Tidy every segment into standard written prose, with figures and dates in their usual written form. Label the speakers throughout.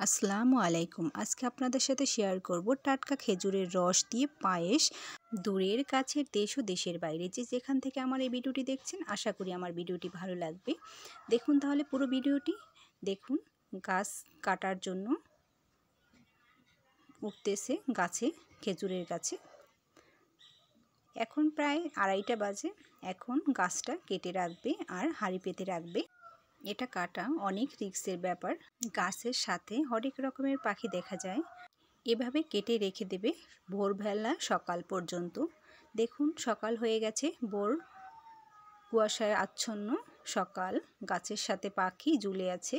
Speaker 1: আসসালামু আলাইকুম। আজকে আপনাদের সাথে শেয়ার করব টাটকা খেজুরের রস দিয়ে পায়েস। দূরের কাছের দেশ ও দেশের বাইরে যে যেখান থেকে আমার এই ভিডিওটি দেখছেন, আশা করি আমার ভিডিওটি ভালো লাগবে। দেখুন তাহলে পুরো ভিডিওটি দেখুন। গাছ কাটার জন্য উঠতেছে গাছে, খেজুরের গাছে। এখন প্রায় 2:30 বাজে। এখন গাছটা কেটে রাখবে আর হাঁড়ি পেতে রাখবে। এটা কাটা অনেক রিস্কের ব্যাপার। গাছের সাথে হরেক রকমের পাখি দেখা যায়। এভাবে কেটে রেখে দেবে ভোরবেলা সকাল পর্যন্ত। দেখুন সকাল হয়ে গেছে, ভোর কুয়াশায় আচ্ছন্ন সকাল, গাছের সাথে পাখি ঝুলে আছে।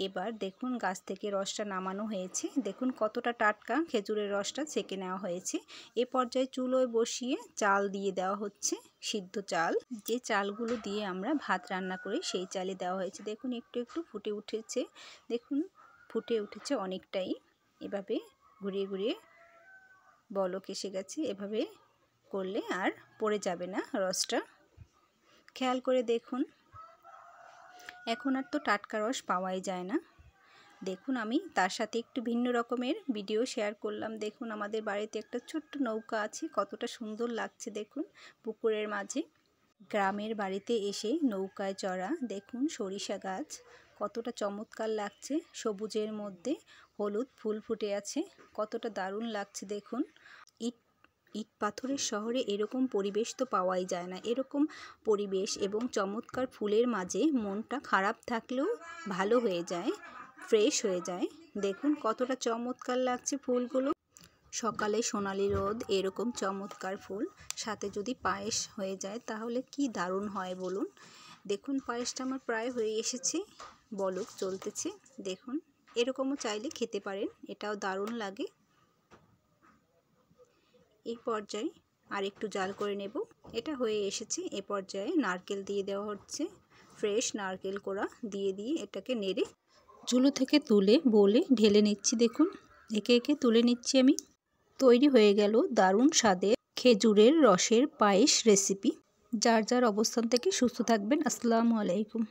Speaker 1: এবার দেখুন গাছ থেকে রসটা নামানো হয়েছে। দেখুন কতটা টাটকা খেজুরের রসটা ছেঁকে নেওয়া হয়েছে। এ পর্যায়ে চুলোয় বসিয়ে চাল দিয়ে দেওয়া হচ্ছে, সিদ্ধ চাল। যে চালগুলো দিয়ে আমরা ভাত রান্না করি সেই চালে দেওয়া হয়েছে। দেখুন একটু একটু ফুটে উঠেছে। দেখুন ফুটে উঠেছে অনেকটাই। এভাবে ঘুরিয়ে ঘুরিয়ে বলক এসে গেছে। এভাবে করলে আর পড়ে যাবে না রসটা। খেয়াল করে দেখুন। এখন আর তো টাটকা রস পাওয়াই যায় না। দেখুন আমি তার সাথে একটু ভিন্ন রকমের ভিডিও শেয়ার করলাম। দেখুন আমাদের বাড়িতে একটা ছোট্ট নৌকা আছে, কতটা সুন্দর লাগছে দেখুন পুকুরের মাঝে। গ্রামের বাড়িতে এসে নৌকায় চড়া। দেখুন সরিষা গাছ কতটা চমৎকার লাগছে, সবুজের মধ্যে হলুদ ফুল ফুটে আছে, কতটা দারুণ লাগছে দেখুন। ইট পাথরের শহরে এরকম পরিবেশ তো পাওয়াই যায় না। এরকম পরিবেশ এবং চমৎকার ফুলের মাঝে মনটা খারাপ থাকলেও ভালো হয়ে যায়, ফ্রেশ হয়ে যায়। দেখুন কতটা চমৎকার লাগছে ফুলগুলো। সকালে সোনালি রোদ, এরকম চমৎকার ফুল, সাথে যদি পায়েস হয়ে যায় তাহলে কি দারুণ হয় বলুন। দেখুন পায়েসটা আমার প্রায় হয়ে এসেছে, বলক চলতেছে। দেখুন এরকমও চাইলে খেতে পারেন, এটাও দারুণ লাগে। এই পর্যায়ে আর একটু জাল করে নেব। এটা হয়ে এসেছে। এ পর্যায়ে নারকেল দিয়ে দেওয়া হচ্ছে, ফ্রেশ নারকেল কোড়া দিয়ে এটাকে নেড়ে ঝুলো থেকে তুলে বলে ঢেলে নিচ্ছি। দেখুন একে একে তুলে নিচ্ছি আমি। তৈরি হয়ে গেল দারুণ স্বাদের খেজুরের রসের পায়েস রেসিপি। যার যার অবস্থান থেকে সুস্থ থাকবেন। আসসালামু আলাইকুম।